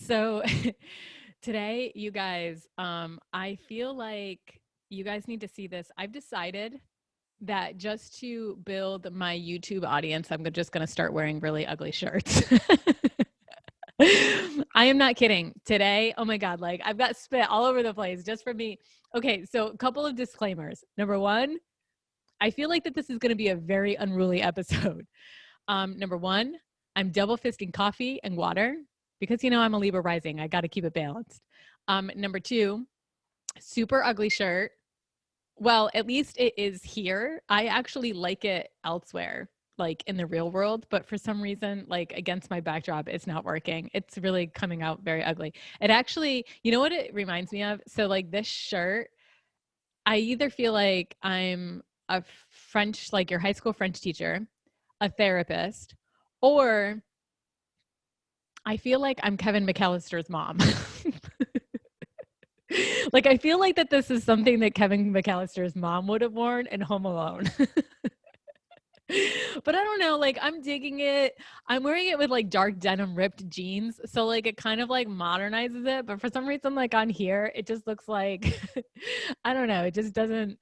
So today, you guys, I feel like you guys need to see this. I've decided that just to build my YouTube audience, I'm just going to start wearing really ugly shirts. I am not kidding. Today, oh my God, like I've got spit all over the place just for me. Okay, so a couple of disclaimers. Number one, I feel like that this is going to be a very unruly episode. Number one, I'm double fisting coffee and water because, I'm a Libra rising. I got to keep it balanced. Number two, super ugly shirt. Well, at least it is here. I actually like it elsewhere, like in the real world, but for some reason, like against my backdrop, it's not working. It's really coming out very ugly. It actually, you know what it reminds me of? So like this shirt, I either feel like I'm a French, like your high school French teacher, a therapist, or I feel like I'm Kevin McAllister's mom. Like, I feel like that this is something that Kevin McAllister's mom would have worn in Home Alone. But I don't know, like I'm digging it. I'm wearing it with like dark denim ripped jeans. So like it kind of like modernizes it. But for some reason, like on here, it just looks like, I don't know. It just doesn't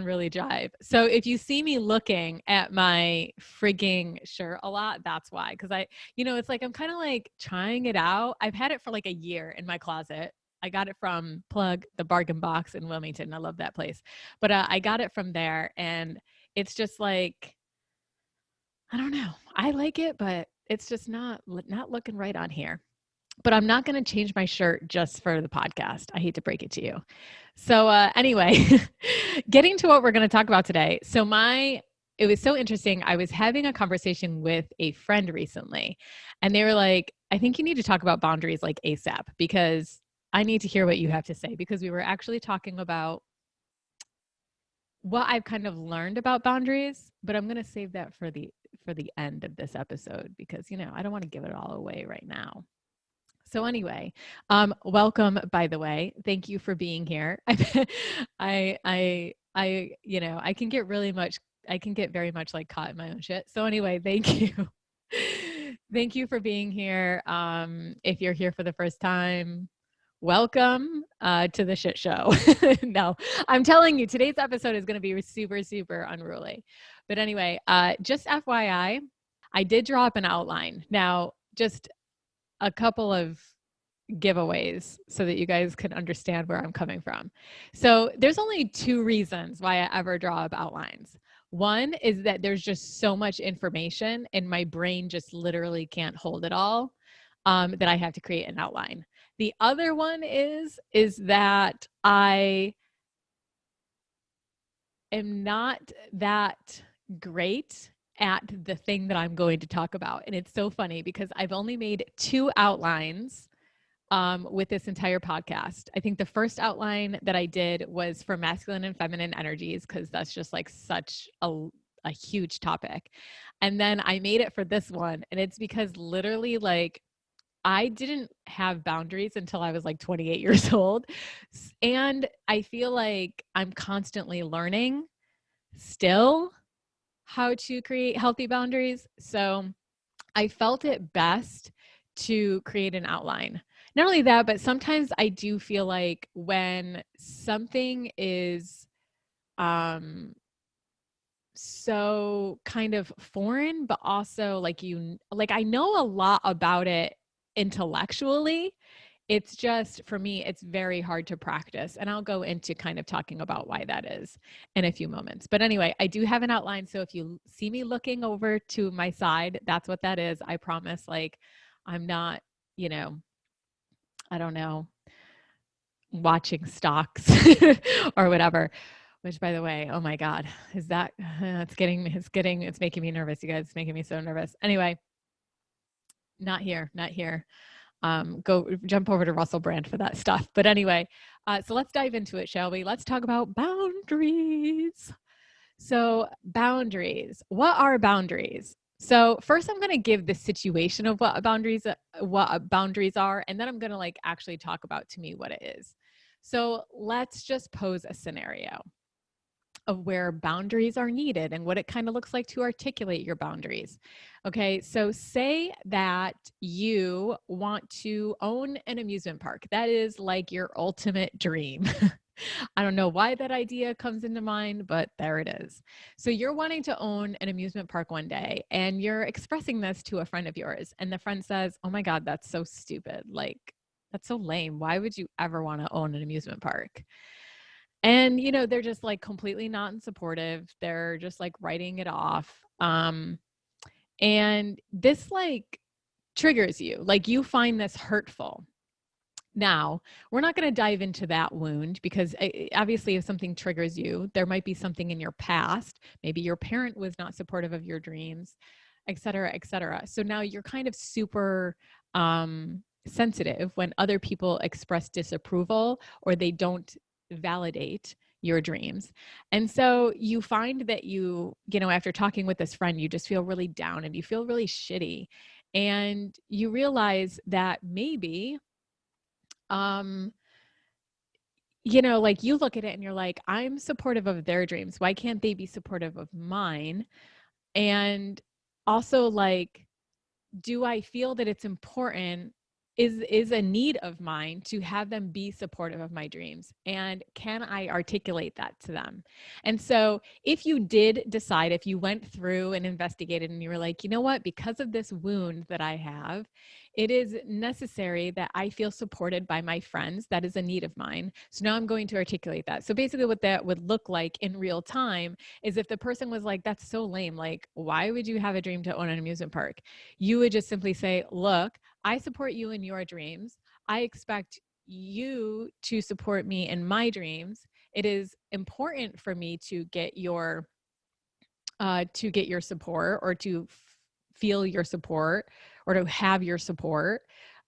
really jive. So if you see me looking at my frigging shirt a lot, that's why. Cause it's like, I'm kind of like trying it out. I've had it for like a year in my closet. I got it from the Bargain Box in Wilmington. I love that place. But I got it from there, and it's just like, I don't know. I like it, but it's just not looking right on here. But I'm not going to change my shirt just for the podcast. I hate to break it to you. So anyway, getting to what we're going to talk about today. So it was so interesting. I was having a conversation with a friend recently, and they were like, I think you need to talk about boundaries like ASAP because I need to hear what you have to say, because we were actually talking about what I've kind of learned about boundaries, but I'm going to save that for the end of this episode because, I don't want to give it all away right now. So anyway, welcome, by the way. Thank you for being here. I can get very much like caught in my own shit. So anyway, thank you. Thank you for being here. If you're here for the first time, welcome to the shit show. No, I'm telling you, today's episode is going to be super, super unruly. But anyway, just FYI, I did draw up an outline. Now, just a couple of giveaways so that you guys can understand where I'm coming from. So there's only two reasons why I ever draw up outlines. One is that there's just so much information and my brain just literally can't hold it all, that I have to create an outline. The other one is that I am not that great at the thing that I'm going to talk about. And it's so funny because I've only made 2 outlines with this entire podcast. I think the first outline that I did was for masculine and feminine energies, because that's just like such a huge topic. And then I made it for this one. And it's because literally like I didn't have boundaries until I was like 28 years old. And I feel like I'm constantly learning still how to create healthy boundaries. So I felt it best to create an outline. Not only that, but sometimes I do feel like when something is so kind of foreign, but also like I know a lot about it intellectually. It's just, for me, it's very hard to practice. And I'll go into kind of talking about why that is in a few moments. But anyway, I do have an outline. So if you see me looking over to my side, that's what that is. I promise, like, I'm not, I don't know, watching stocks or whatever, which, by the way, oh my God, is that, it's making me nervous. You guys, it's making me so nervous. Anyway, not here. Go jump over to Russell Brand for that stuff. But anyway, so let's dive into it, shall we? Let's talk about boundaries. So boundaries, what are boundaries? So first I'm going to give the situation of what boundaries are. And then I'm going to like actually talk about to me what it is. So let's just pose a scenario. of where boundaries are needed and what it kind of looks like to articulate your boundaries. Okay, so say that you want to own an amusement park. That is like your ultimate dream. I don't know why that idea comes into mind, but there it is. So you're wanting to own an amusement park one day and you're expressing this to a friend of yours, and the friend says, "Oh my God, that's so stupid. Like, that's so lame. Why would you ever want to own an amusement park?" And, they're just like completely not supportive. They're just like writing it off. And this like triggers you, like you find this hurtful. Now, we're not going to dive into that wound because obviously if something triggers you, there might be something in your past. Maybe your parent was not supportive of your dreams, et cetera, et cetera. So now you're kind of super sensitive when other people express disapproval or they don't validate your dreams. And so you find that after talking with this friend, you just feel really down and you feel really shitty. And you realize that maybe like you look at it and you're like, I'm supportive of their dreams. Why can't they be supportive of mine? And also, like, do I feel that it's important? Is a need of mine to have them be supportive of my dreams, and can I articulate that to them? And so if you did decide, if you went through and investigated and you were like, you know what, because of this wound that I have, it is necessary that I feel supported by my friends. That is a need of mine. So now I'm going to articulate that. So basically what that would look like in real time is if the person was like, that's so lame, like, why would you have a dream to own an amusement park? You would just simply say, look, I support you in your dreams. I expect you to support me in my dreams. It is important for me to get your support, or to feel your support, or to have your support.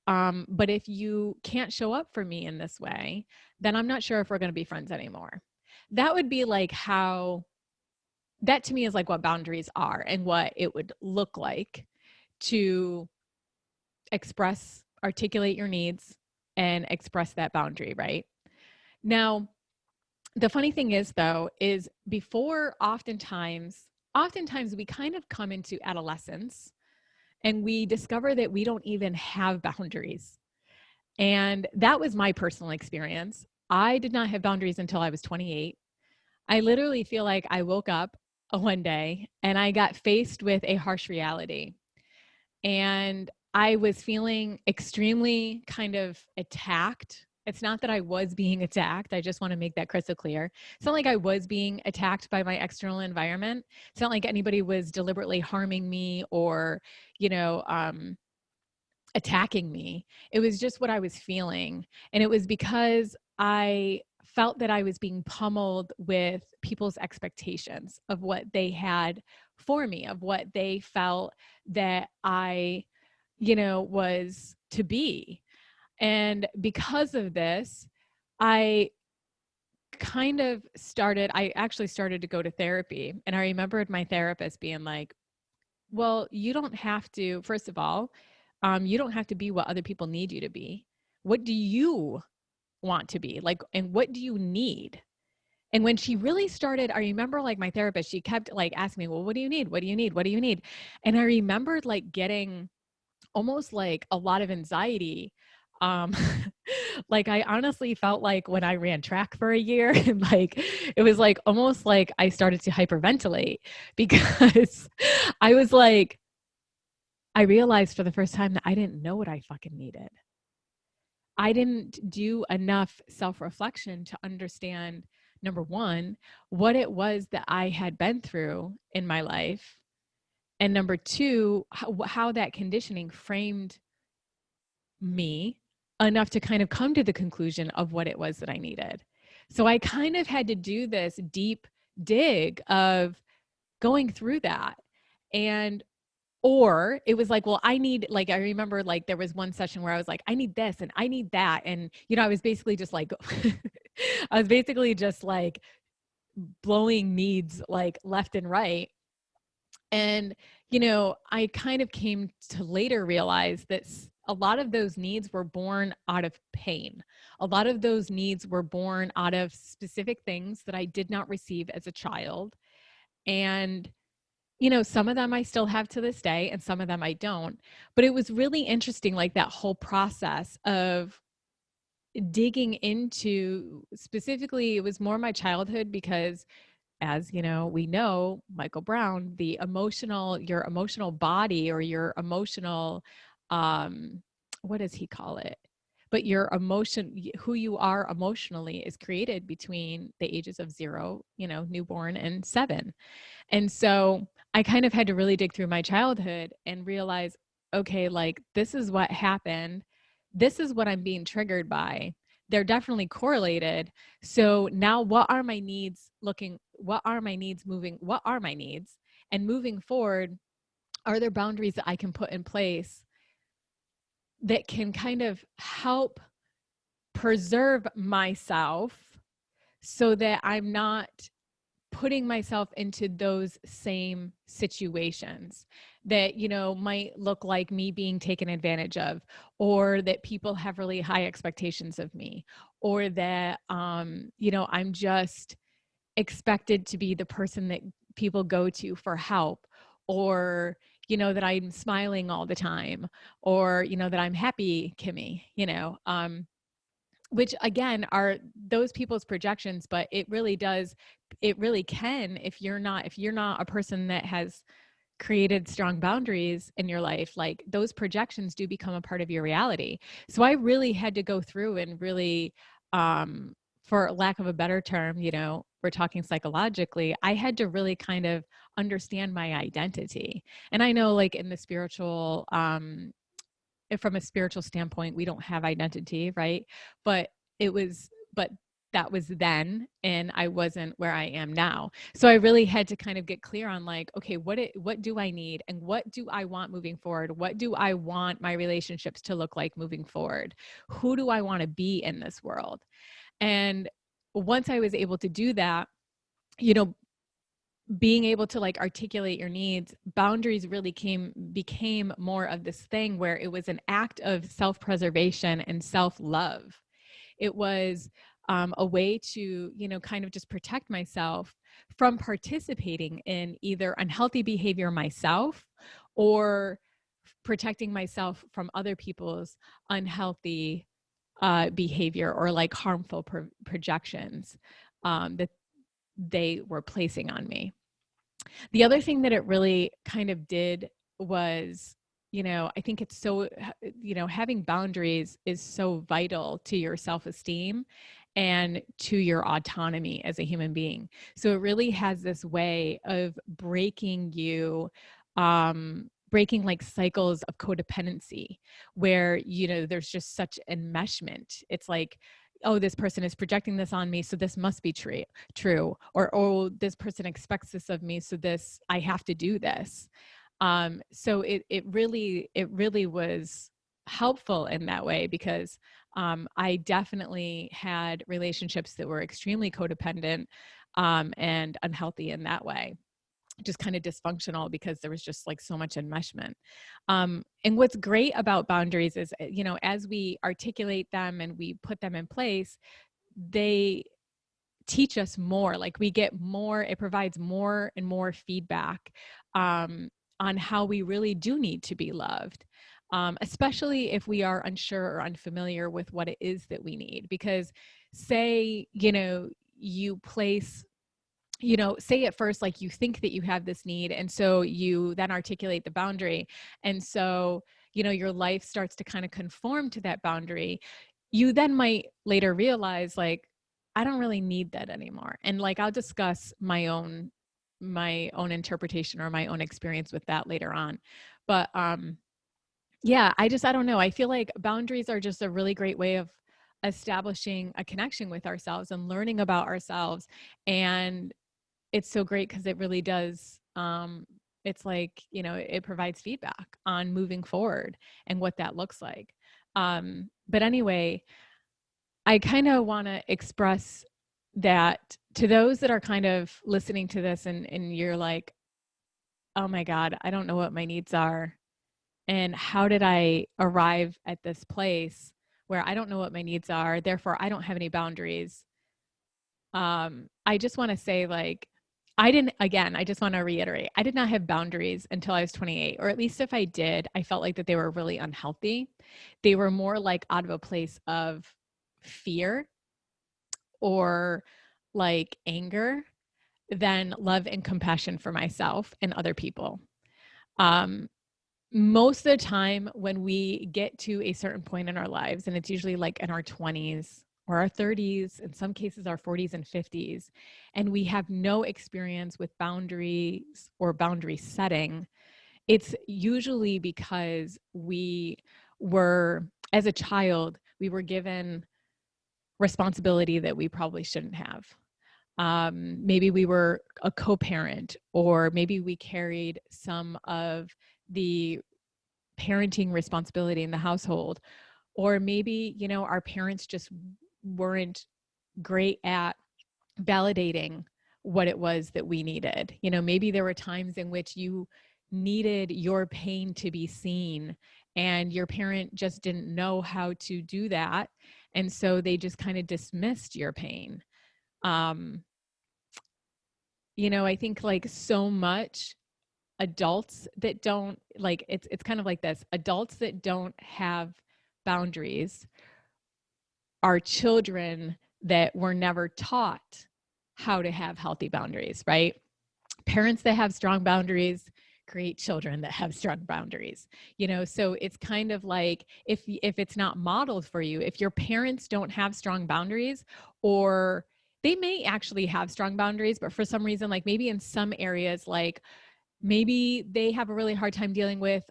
But if you can't show up for me in this way, then I'm not sure if we're going to be friends anymore. That would be like that to me is like what boundaries are and what it would look like to articulate your needs and express that boundary, right? Now, the funny thing is though, is before oftentimes we kind of come into adolescence and we discover that we don't even have boundaries. And that was my personal experience. I did not have boundaries until I was 28. I literally feel like I woke up one day and I got faced with a harsh reality. And I was feeling extremely kind of attacked. It's not that I was being attacked. I just want to make that crystal clear. It's not like I was being attacked by my external environment. It's not like anybody was deliberately harming me or, attacking me. It was just what I was feeling. And it was because I felt that I was being pummeled with people's expectations of what they had for me, of what they felt that I, was to be. And because of this, I actually started to go to therapy. And I remembered my therapist being like, well, you don't have to, first of all, you don't have to be what other people need you to be. What do you want to be? Like, and what do you need? And when she really started, I remember like my therapist, she kept like asking me, well, what do you need? What do you need? What do you need? And I remembered like getting almost like a lot of anxiety. Um, like I honestly felt like when I ran track for a year, and like, it was like almost like I started to hyperventilate because I was like, I realized for the first time that I didn't know what I fucking needed. I didn't do enough self-reflection to understand, number one, what it was that I had been through in my life. And number two, how that conditioning framed me enough to kind of come to the conclusion of what it was that I needed. So I kind of had to do this deep dig of going through that. And or it was like, well, I remember like there was one session where I was like, I need this and I need that. And, I was basically just like, blowing needs like left and right. And, I kind of came to later realize that a lot of those needs were born out of pain. A lot of those needs were born out of specific things that I did not receive as a child. And, some of them I still have to this day, and some of them I don't. But it was really interesting, like that whole process of digging into, specifically, it was more my childhood because, as we know, Michael Brown, your emotional body, or your emotional, what does he call it? But your emotion, who you are emotionally, is created between the ages of 0, newborn, and 7. And so I kind of had to really dig through my childhood and realize, okay, like, this is what happened. This is what I'm being triggered by. They're definitely correlated. So now what are my needs moving? What are my needs? And moving forward, are there boundaries that I can put in place that can kind of help preserve myself so that I'm not putting myself into those same situations that, might look like me being taken advantage of, or that people have really high expectations of me, or that, I'm just expected to be the person that people go to for help, or, that I'm smiling all the time, or, that I'm happy, Kimmy, which again are those people's projections. But it really can, if you're not a person that has created strong boundaries in your life, like, those projections do become a part of your reality. So I really had to go through and really, for lack of a better term, we're talking psychologically, I had to really kind of understand my identity. And I know, like, in the spiritual, from a spiritual standpoint, we don't have identity, right? But but that was then, and I wasn't where I am now. So I really had to kind of get clear on, like, okay, what do I need, and what do I want moving forward? What do I want my relationships to look like moving forward? Who do I want to be in this world? And once I was able to do that, you know, being able to, like, articulate your needs, boundaries really became more of this thing where it was an act of self-preservation and self-love. It was a way to, kind of just protect myself from participating in either unhealthy behavior myself, or protecting myself from other people's unhealthy behavior, or like harmful projections that they were placing on me. The other thing that it really kind of did was, I think it's so, having boundaries is so vital to your self-esteem and to your autonomy as a human being. So it really has this way of breaking like cycles of codependency, where, there's just such enmeshment. It's like, oh, this person is projecting this on me, so this must be true, or, oh, this person expects this of me, so I have to do this. So it really was helpful in that way, because I definitely had relationships that were extremely codependent, and unhealthy in that way, just kind of dysfunctional, because there was just like so much enmeshment. And what's great about boundaries is, as we articulate them and we put them in place, they teach us more. Like, we get more, it provides more and more feedback on how we really do need to be loved. Especially if we are unsure or unfamiliar with what it is that we need. Because say, you place, say at first, like, you think that you have this need, and so you then articulate the boundary. And so, your life starts to kind of conform to that boundary. You then might later realize, like, I don't really need that anymore. And, like, I'll discuss my own interpretation or my own experience with that later on. But, yeah, I don't know. I feel like boundaries are just a really great way of establishing a connection with ourselves and learning about ourselves. And it's so great because it really does. It's like, it provides feedback on moving forward and what that looks like. But anyway, I kind of want to express that to those that are kind of listening to this, and you're like, oh my God, I don't know what my needs are. And how did I arrive at this place where I don't know what my needs are, therefore I don't have any boundaries? I just want to say, like, I just want to reiterate, I did not have boundaries until I was 28, or at least if I did, I felt like that they were really unhealthy. They were more like out of a place of fear or like anger than love and compassion for myself and other people. Um, Most of the time when we get to a certain point in our lives, and it's usually like in our 20s or our 30s, in some cases our 40s and 50s, and we have no experience with boundaries or boundary setting, it's usually because as a child, we were given responsibility that we probably shouldn't have. Maybe we were a co-parent, or maybe we carried some of the parenting responsibility in the household, or maybe, our parents just weren't great at validating what it was that we needed. Maybe there were times in which you needed your pain to be seen, and your parent just didn't know how to do that. And so they just kind of dismissed your pain. I think like so much adults that don't like it's kind of like this. Adults that don't have boundaries are children that were never taught how to have healthy boundaries, right? Parents that have strong boundaries create children that have strong boundaries. So it's kind of like if it's not modeled for you, if your parents don't have strong boundaries, or they may actually have strong boundaries, but for some reason, like maybe in some areas, like maybe they have a really hard time dealing with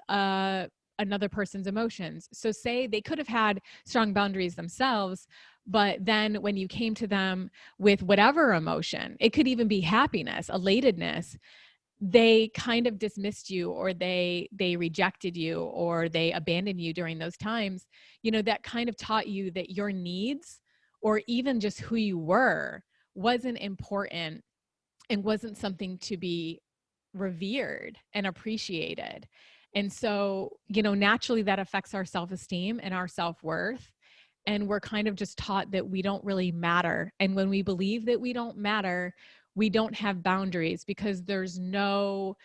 another person's emotions. So say they could have had strong boundaries themselves, but then when you came to them with whatever emotion, it could even be happiness, elatedness, they kind of dismissed you, or they rejected you, or they abandoned you during those times. That kind of taught you that your needs, or even just who you were, wasn't important and wasn't something to be revered and appreciated. And so, naturally that affects our self-esteem and our self-worth. And we're kind of just taught that we don't really matter. And when we believe that we don't matter, we don't have boundaries, because there's no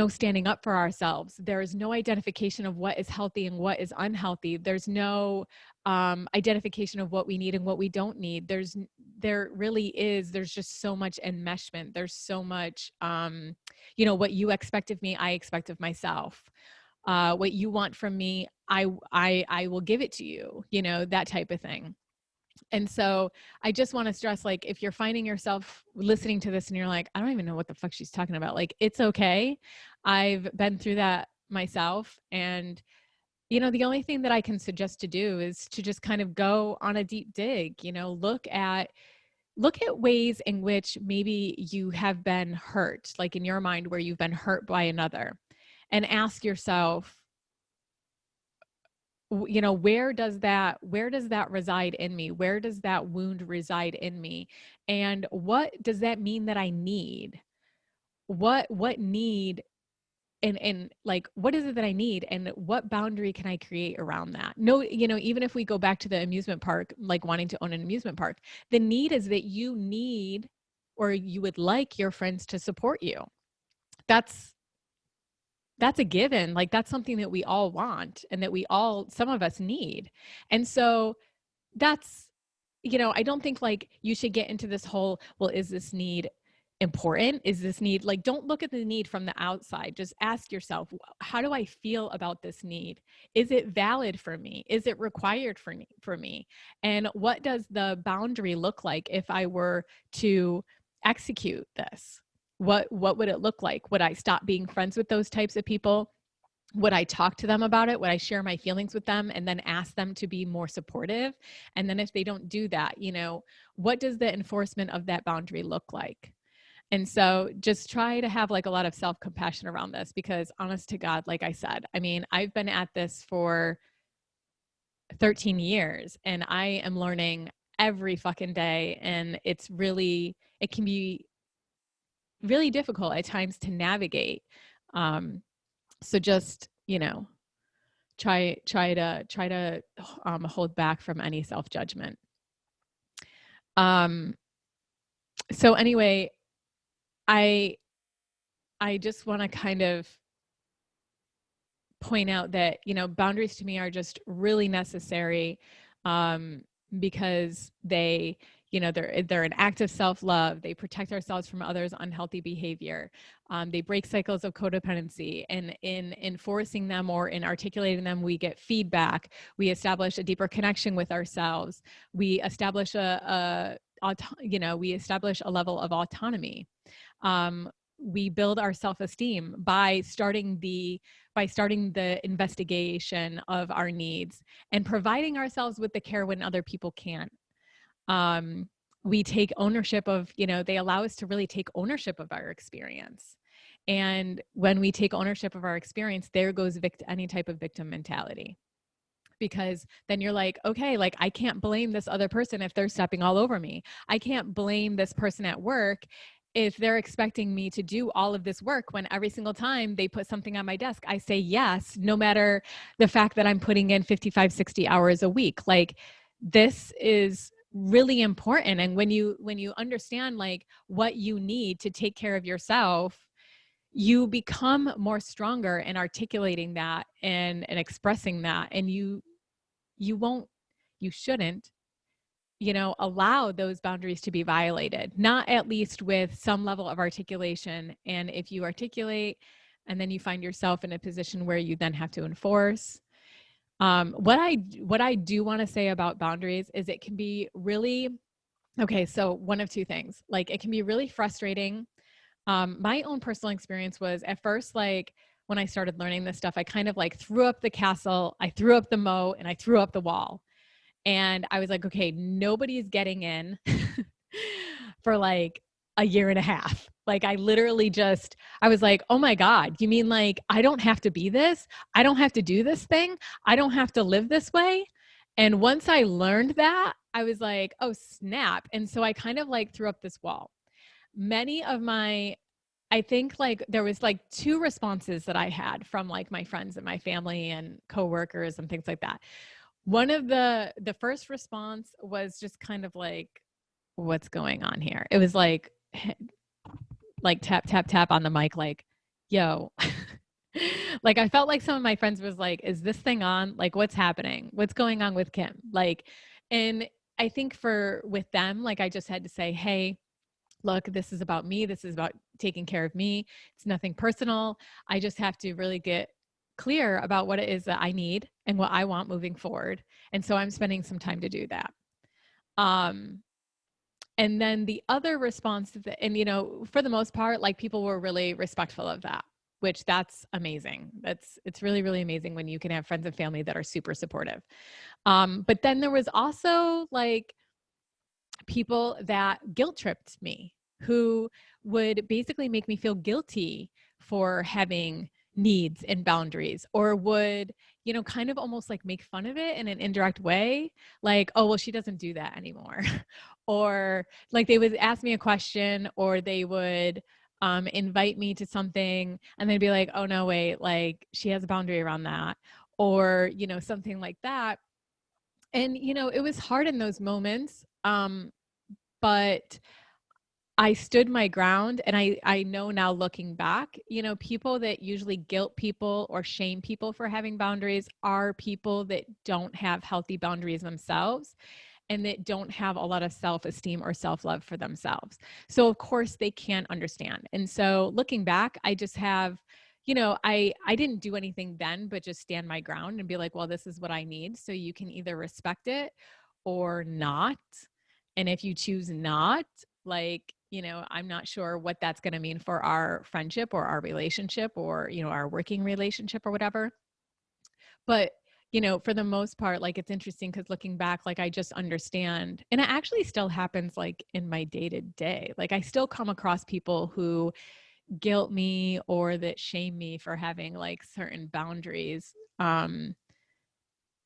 standing up for ourselves. There is no identification of what is healthy and what is unhealthy. There's no identification of what we need and what we don't need. There's just so much enmeshment. There's so much, what you expect of me, I expect of myself. What you want from me, I will give it to you, that type of thing. And so I just want to stress, like, if you're finding yourself listening to this and you're like, I don't even know what the fuck she's talking about, like, it's okay. I've been through that myself. And, the only thing that I can suggest to do is to just kind of go on a deep dig, look at ways in which maybe you have been hurt, like in your mind where you've been hurt by another, and ask yourself, where does that reside in me? Where does that wound reside in me? And what does that mean that I need? What need, and like, what is it that I need, and what boundary can I create around that? No, even if we go back to the amusement park, like wanting to own an amusement park, the need is that you need, or you would like your friends to support you. That's a given. Like, that's something that we all want, and that some of us need. And so that's, I don't think like you should get into this whole, well, is this need important? Is this need, like, don't look at the need from the outside. Just ask yourself, how do I feel about this need? Is it valid for me? Is it required for me? And what does the boundary look like if I were to execute this? What would it look like? Would I stop being friends with those types of people? Would I talk to them about it? Would I share my feelings with them and then ask them to be more supportive? And then if they don't do that, what does the enforcement of that boundary look like? And so just try to have like a lot of self-compassion around this, because honest to God, like I said, I mean, I've been at this for 13 years and I am learning every fucking day. And it can be really difficult at times to navigate. So just, you know, try to hold back from any self-judgment. So anyway, I just want to kind of point out that, you know, boundaries to me are just really necessary, because they, you know, they're an act of self-love. They protect ourselves from others' unhealthy behavior. They break cycles of codependency, and in enforcing them or in articulating them, we get feedback. We establish a deeper connection with ourselves. We establish we establish a level of autonomy. We build our self-esteem by starting the investigation of our needs and providing ourselves with the care when other people can't. We take ownership of, you know, they allow us to really take ownership of our experience. And when we take ownership of our experience, there goes any type of victim mentality. Because then you're like, okay, like I can't blame this other person if they're stepping all over me. I can't blame this person at work if they're expecting me to do all of this work when every single time they put something on my desk, I say yes, no matter the fact that I'm putting in 55, 60 hours a week. Like, this is really important. And when you understand like what you need to take care of yourself, you become more stronger in articulating that and expressing that. And you shouldn't, you know, allow those boundaries to be violated, not at least with some level of articulation. And if you articulate and then you find yourself in a position where you then have to enforce, what I do want to say about boundaries is it can be really, okay, so one of two things. Like, it can be really frustrating. My own personal experience was at first, like when I started learning this stuff, I kind of like threw up the castle, I threw up the moat, and I threw up the wall. And I was like, okay, nobody's getting in for like a year and a half. Like, I literally I was like, oh my God, you mean like I don't have to be this? I don't have to do this thing? I don't have to live this way? And once I learned that, I was like, oh snap. And so I kind of like threw up this wall. I think like there was like two responses that I had from like my friends and my family and coworkers and things like that. One of the first response was just kind of like, what's going on here? It was like tap, tap, tap on the mic, like, yo. Like, I felt like some of my friends was like, is this thing on? Like, what's happening? What's going on with Kim? Like, and I think with them, like, I just had to say, hey, look, this is about me. This is about taking care of me. It's nothing personal. I just have to really get clear about what it is that I need and what I want moving forward. And so I'm spending some time to do that. And then the other response, and you know, for the most part, like, people were really respectful of that, which that's amazing. It's really, really amazing when you can have friends and family that are super supportive. But then there was also like people that guilt tripped me, who would basically make me feel guilty for having needs and boundaries, or would, you know, kind of almost like make fun of it in an indirect way. Like, oh, well, she doesn't do that anymore. Or like they would ask me a question, or they would invite me to something and they'd be like, oh no, wait, like she has a boundary around that, or, you know, something like that. And, you know, it was hard in those moments. But I stood my ground, and I know now, looking back, you know, people that usually guilt people or shame people for having boundaries are people that don't have healthy boundaries themselves, and that don't have a lot of self-esteem or self-love for themselves. So of course they can't understand. And so looking back, I just have, you know, I didn't do anything then, but just stand my ground and be like, well, this is what I need. So you can either respect it or not. And if you choose not, like, you know, I'm not sure what that's going to mean for our friendship or our relationship or, you know, our working relationship or whatever. But, you know, for the most part, like, it's interesting because looking back, like, I just understand. And it actually still happens like in my day to day. Like, I still come across people who guilt me or that shame me for having like certain boundaries.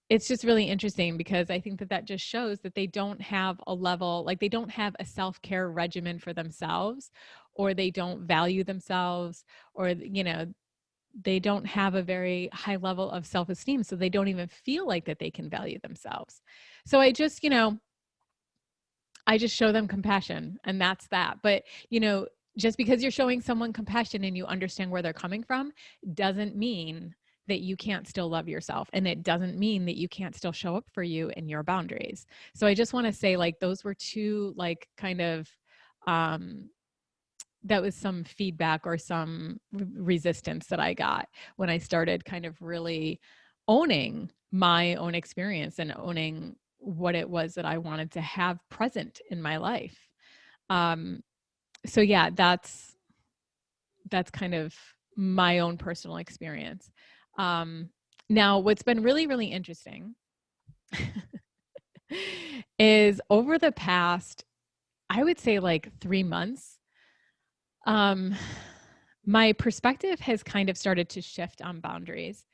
It's just really interesting because I think that just shows that they don't have a level, like they don't have a self-care regimen for themselves, or they don't value themselves, or, you know, they don't have a very high level of self-esteem, so they don't even feel like that they can value themselves. So I just, I just show them compassion, and that's that. But, just because you're showing someone compassion and you understand where they're coming from doesn't mean that you can't still love yourself. And it doesn't mean that you can't still show up for you and your boundaries. So I just want to say, like, those were two, like, kind of, that was some feedback or some resistance that I got when I started kind of really owning my own experience and owning what it was that I wanted to have present in my life. So yeah, that's kind of my own personal experience. Now, what's been really, really interesting is over the past, I would say, like 3 months, my perspective has kind of started to shift on boundaries,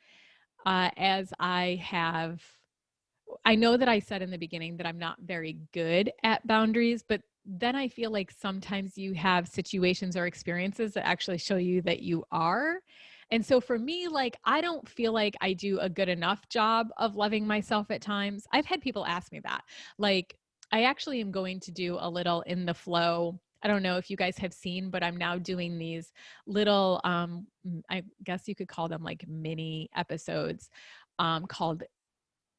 as I know that I said in the beginning that I'm not very good at boundaries, but then I feel like sometimes you have situations or experiences that actually show you that you are. And so for me, like, I don't feel like I do a good enough job of loving myself at times. I've had people ask me that. Like, I actually am going to do a little in the flow. I don't know if you guys have seen, but I'm now doing these little, I guess you could call them like mini episodes, called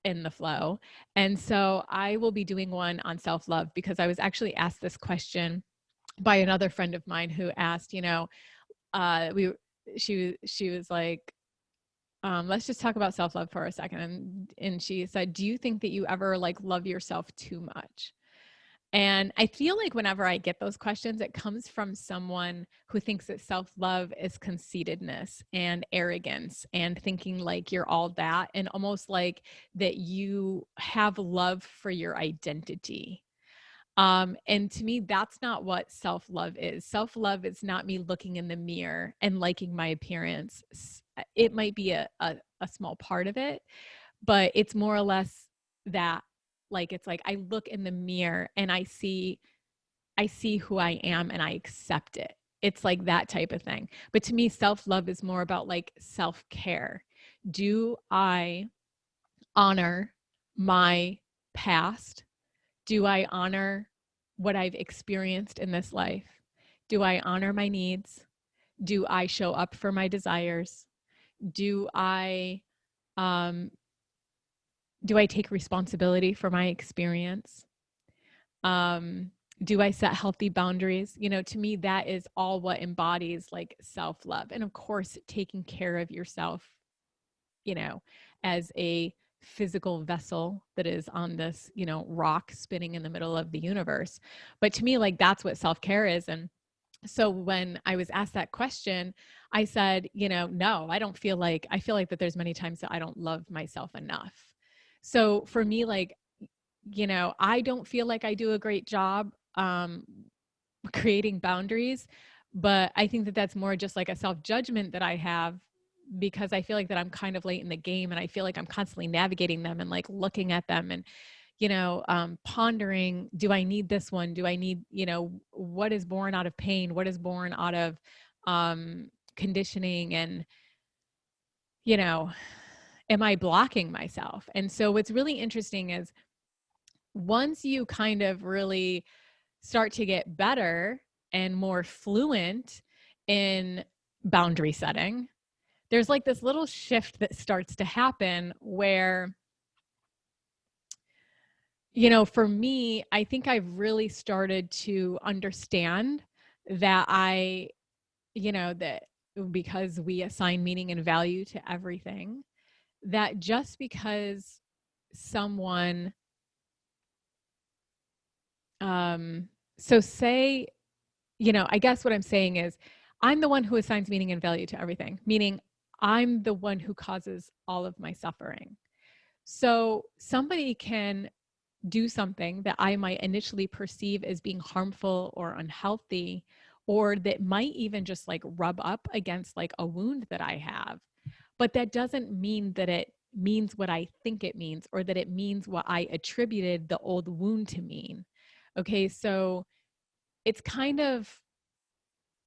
in the flow. And so I will be doing one on self-love because I was actually asked this question by another friend of mine who asked, we she was like, let's just talk about self-love for a second. And she said, do you think that you ever like love yourself too much? And I feel like whenever I get those questions, it comes from someone who thinks that self-love is conceitedness and arrogance and thinking like you're all that, and almost like that you have love for your identity. And to me, that's not what self-love is. Self-love is not me looking in the mirror and liking my appearance. It might be a small part of it, but it's more or less that, like, it's like I look in the mirror and I see who I am and I accept it. It's like that type of thing. But to me, self-love is more about like self-care. Do I honor my past? Do I honor what I've experienced in this life? Do I honor my needs? Do I show up for my desires? Do I um, take responsibility for my experience? Do I set healthy boundaries? To me, that is all what embodies like self-love. And of course, taking care of yourself, as a physical vessel that is on this, rock spinning in the middle of the universe. But to me, like, that's what self-care is. And so when I was asked that question, I said, no, I feel like that there's many times that I don't love myself enough. So for me, like, I don't feel like I do a great job creating boundaries, but I think that that's more just like a self-judgment that I have, because I feel like that I'm kind of late in the game, and I feel like I'm constantly navigating them and like looking at them and, pondering, do I need this one? Do I need, what is born out of pain? What is born out of conditioning? And, am I blocking myself? And so what's really interesting is once you kind of really start to get better and more fluent in boundary setting, there's like this little shift that starts to happen where, for me, I think I've really started to understand that that because we assign meaning and value to everything, that just because someone, so say, I guess what I'm saying is I'm the one who assigns meaning and value to everything, meaning I'm the one who causes all of my suffering. So somebody can do something that I might initially perceive as being harmful or unhealthy, or that might even just like rub up against like a wound that I have. But that doesn't mean that it means what I think it means, or that it means what I attributed the old wound to mean. Okay, so it's kind of,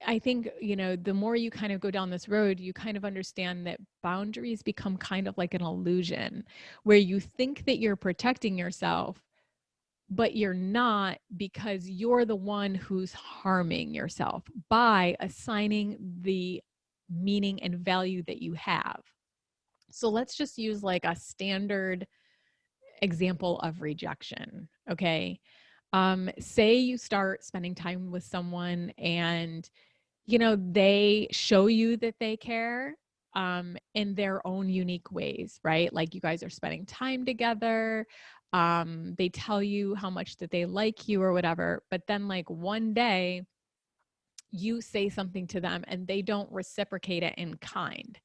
I think, the more you kind of go down this road, you kind of understand that boundaries become kind of like an illusion where you think that you're protecting yourself, but you're not, because you're the one who's harming yourself by assigning the meaning and value that you have. So let's just use like a standard example of rejection. Okay. Say you start spending time with someone and, they show you that they care in their own unique ways, right? Like you guys are spending time together. They tell you how much that they like you or whatever. But then like one day you say something to them and they don't reciprocate it in kind.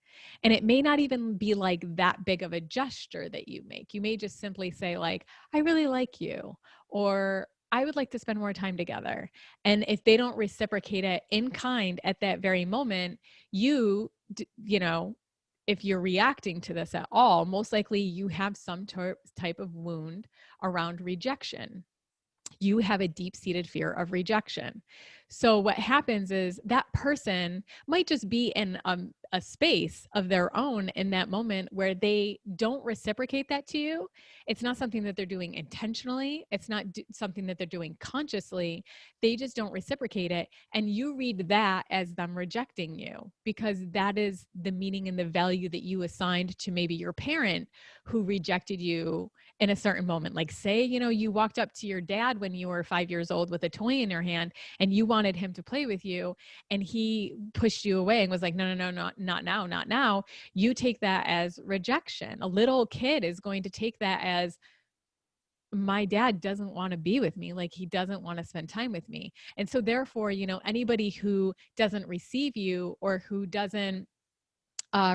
And it may not even be like that big of a gesture that you make. You may just simply say like, I really like you, or I would like to spend more time together. And if they don't reciprocate it in kind at that very moment, if you're reacting to this at all, most likely you have some type of wound around rejection. You have a deep-seated fear of rejection. So what happens is that person might just be in a space of their own in that moment where they don't reciprocate that to you. It's not something that they're doing intentionally. It's not something that they're doing consciously. They just don't reciprocate it. And you read that as them rejecting you, because that is the meaning and the value that you assigned to maybe your parent who rejected you in a certain moment. Like say, you walked up to your dad when you were 5 years old with a toy in your hand and you wanted him to play with you, and he pushed you away and was like, no, no, no, not now, not now. You take that as rejection. A little kid is going to take that as, my dad doesn't want to be with me. Like he doesn't want to spend time with me. And so therefore, anybody who doesn't receive you or who doesn't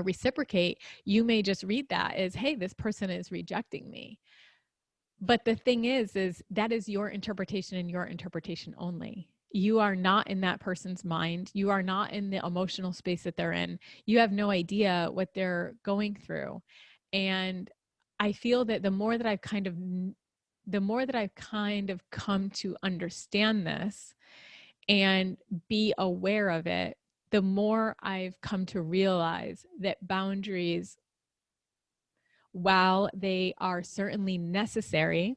reciprocate, you may just read that as, hey, this person is rejecting me. But the thing is that is your interpretation and your interpretation only. You are not in that person's mind. You are not in the emotional space that they're in. You have no idea what they're going through. And I feel that the more that I've kind of come to understand this and be aware of it, the more I've come to realize that boundaries, while they are certainly necessary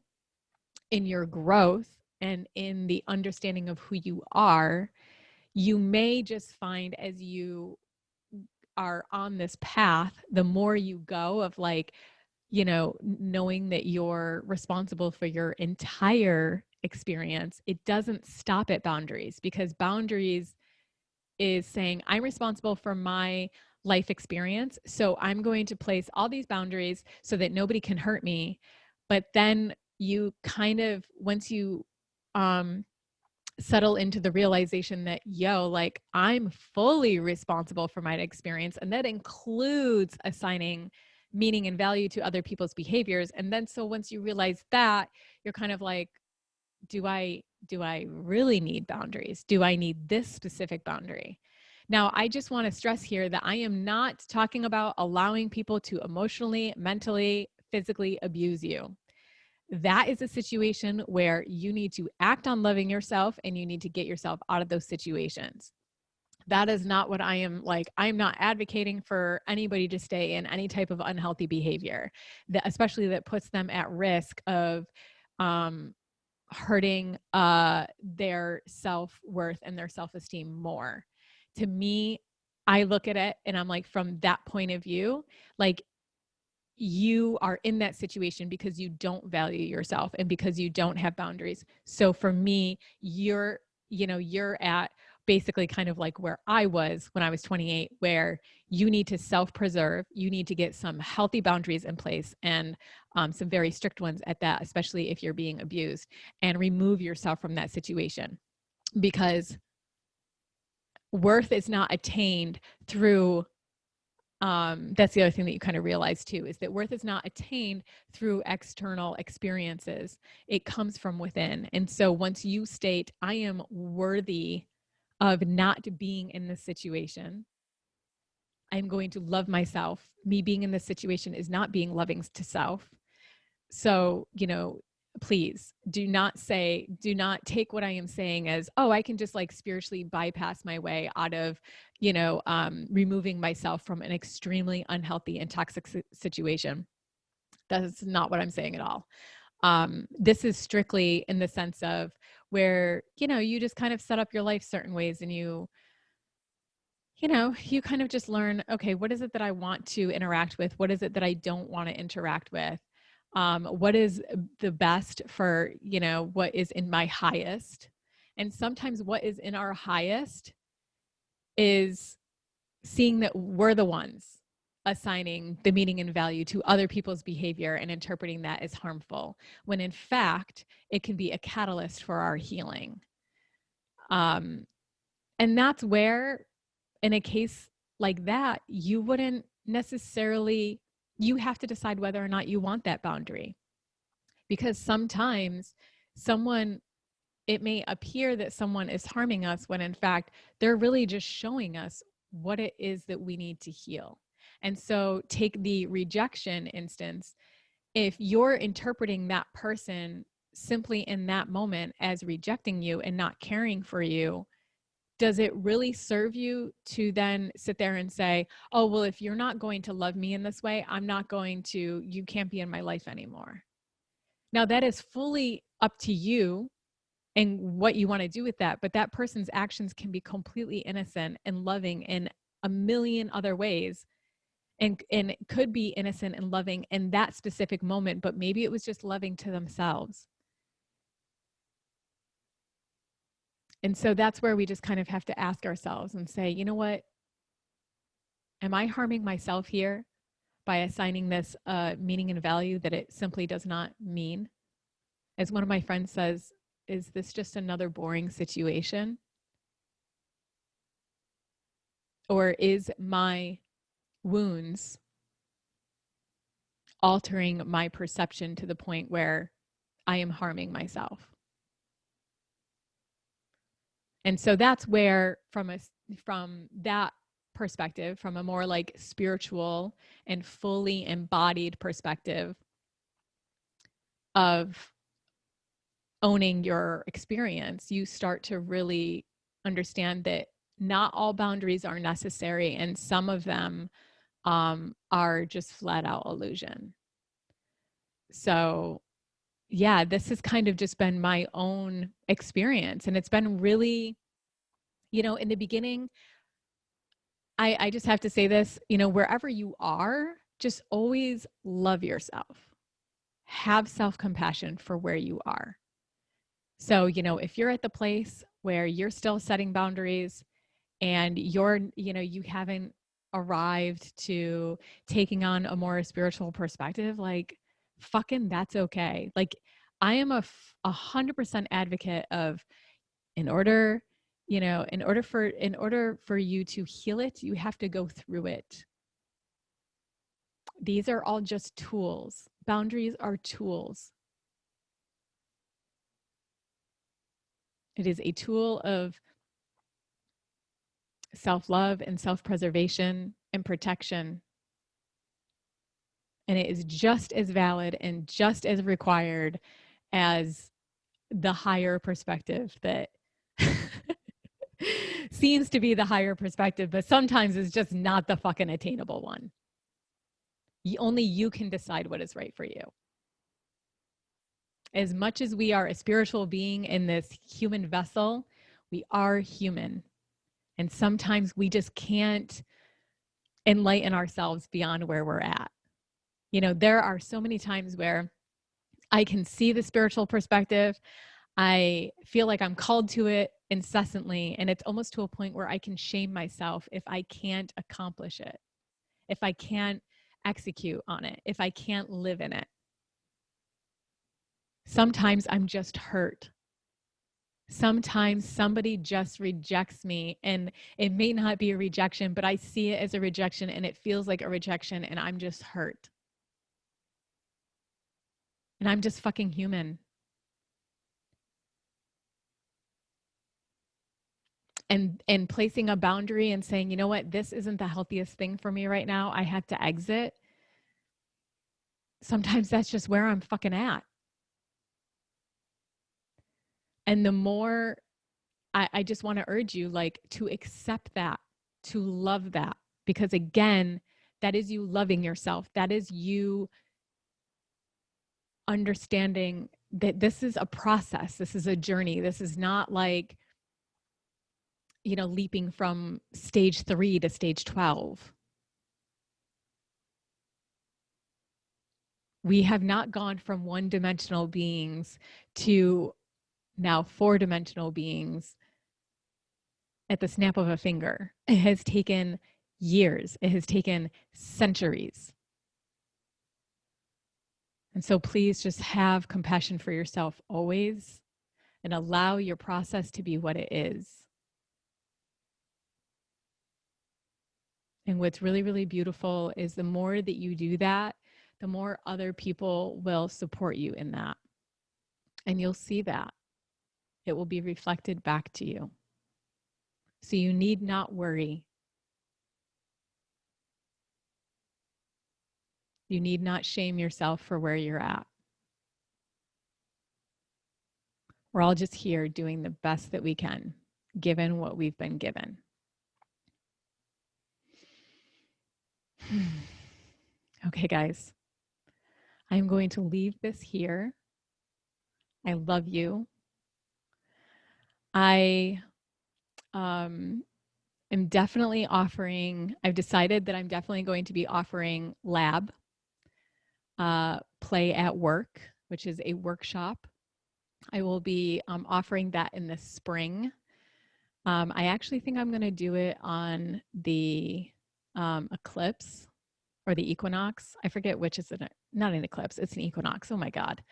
in your growth and in the understanding of who you are, you may just find as you are on this path, the more you go of like, knowing that you're responsible for your entire experience, it doesn't stop at boundaries, because boundaries is saying, I'm responsible for my life experience. So I'm going to place all these boundaries so that nobody can hurt me. But then you kind of, once you settle into the realization that, like I'm fully responsible for my experience. And that includes assigning meaning and value to other people's behaviors. And then, so once you realize that, you're kind of like, do I really need boundaries? Do I need this specific boundary? Now, I just want to stress here that I am not talking about allowing people to emotionally, mentally, physically abuse you. That is a situation where you need to act on loving yourself and you need to get yourself out of those situations. That is not what I am like. I'm not advocating for anybody to stay in any type of unhealthy behavior, especially that puts them at risk of hurting their self-worth and their self-esteem more. To me, I look at it and I'm like, from that point of view, like you are in that situation because you don't value yourself and because you don't have boundaries. So for me, you're at basically kind of like where I was when I was 28, where you need to self-preserve. You need to get some healthy boundaries in place, and some very strict ones at that, especially if you're being abused, and remove yourself from that situation, because worth is not attained through that's the other thing that you kind of realize too, is that worth is not attained through external experiences. It comes from within. And so once you state, I am worthy of not being in this situation, I'm going to love myself. Me being in this situation is not being loving to self. So, please do not take what I am saying as, oh, I can just like spiritually bypass my way out of, removing myself from an extremely unhealthy and toxic situation. That's not what I'm saying at all. This is strictly in the sense of where, you just kind of set up your life certain ways, and you kind of just learn, okay, what is it that I want to interact with? What is it that I don't want to interact with? What is the best for, what is in my highest? And sometimes what is in our highest is seeing that we're the ones assigning the meaning and value to other people's behavior and interpreting that as harmful, when in fact, it can be a catalyst for our healing. And that's where, in a case like that, you wouldn't necessarily, you have to decide whether or not you want that boundary. Because sometimes it may appear that someone is harming us when in fact, they're really just showing us what it is that we need to heal. And so take the rejection instance. If you're interpreting that person simply in that moment as rejecting you and not caring for you, does it really serve you to then sit there and say, oh, well, if you're not going to love me in this way, you can't be in my life anymore. Now, that is fully up to you and what you want to do with that. But that person's actions can be completely innocent and loving in a million other ways. And it could be innocent and loving in that specific moment, but maybe it was just loving to themselves. And so that's where we just kind of have to ask ourselves and say, you know what? Am I harming myself here by assigning this meaning and value that it simply does not mean? As one of my friends says, is this just another boring situation? Or is my wounds altering my perception to the point where I am harming myself? And so that's where, from that perspective, from a more like spiritual and fully embodied perspective of owning your experience, you start to really understand that not all boundaries are necessary, and some of them are just flat out illusion. So yeah, this has kind of just been my own experience, and it's been really, in the beginning, I just have to say this, wherever you are, just always love yourself. Have self-compassion for where you are. So, if you're at the place where you're still setting boundaries and you haven't arrived to taking on a more spiritual perspective, like, fucking that's okay. Like, I am a 100% advocate of, in order for you to heal it, you have to go through it. These are all just tools. Boundaries are tools. It is a tool of self-love and self-preservation and protection. And it is just as valid and just as required as the higher perspective that seems to be the higher perspective, but sometimes it's just not the fucking attainable one. Only you can decide what is right for you. As much as we are a spiritual being in this human vessel, we are human. And sometimes we just can't enlighten ourselves beyond where we're at. There are so many times where I can see the spiritual perspective. I feel like I'm called to it incessantly. And it's almost to a point where I can shame myself if I can't accomplish it, if I can't execute on it, if I can't live in it. Sometimes I'm just hurt. Sometimes somebody just rejects me, and it may not be a rejection, but I see it as a rejection and it feels like a rejection, and I'm just hurt. And I'm just fucking human. And placing a boundary and saying, you know what, this isn't the healthiest thing for me right now, I have to exit. Sometimes that's just where I'm fucking at. And the more, I just want to urge you, like, to accept that, to love that, because again, that is you loving yourself. That is you understanding that this is a process. This is a journey. This is not like, leaping from stage 3 to stage 12. We have not gone from one-dimensional beings to now 4-dimensional beings at the snap of a finger. It has taken years. It has taken centuries. And so please just have compassion for yourself always and allow your process to be what it is. And what's really, really beautiful is the more that you do that, the more other people will support you in that. And you'll see that. It will be reflected back to you. So you need not worry. You need not shame yourself for where you're at. We're all just here doing the best that we can, given what we've been given. Okay, guys. I'm going to leave this here. I love you. I am definitely offering, I've decided that I'm definitely going to be offering lab, play at work, which is a workshop. I will be offering that in the spring. I actually think I'm going to do it on the eclipse or the equinox. I forget which is not an eclipse, it's an equinox. Oh my God.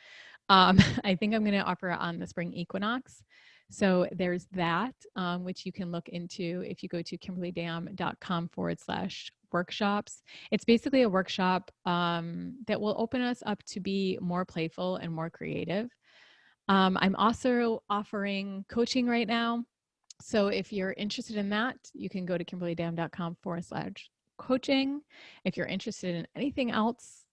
I think I'm going to offer it on the spring equinox. So there's that, which you can look into if you go to kimberlydam.com/workshops. It's basically a workshop that will open us up to be more playful and more creative. I'm also offering coaching right now. So if you're interested in that, you can go to kimberlydam.com/coaching. If you're interested in anything else,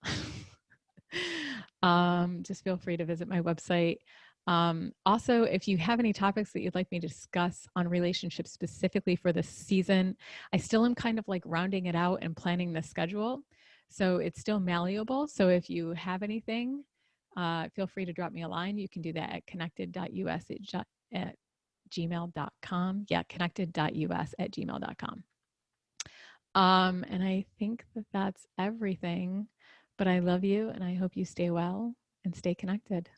just feel free to visit my website. Also, if you have any topics that you'd like me to discuss on relationships specifically for this season, I still am kind of like rounding it out and planning the schedule. So it's still malleable. So if you have anything, feel free to drop me a line. You can do that at connected.us@gmail.com. Yeah, connected.us@gmail.com. And I think that that's everything. But I love you and I hope you stay well and stay connected.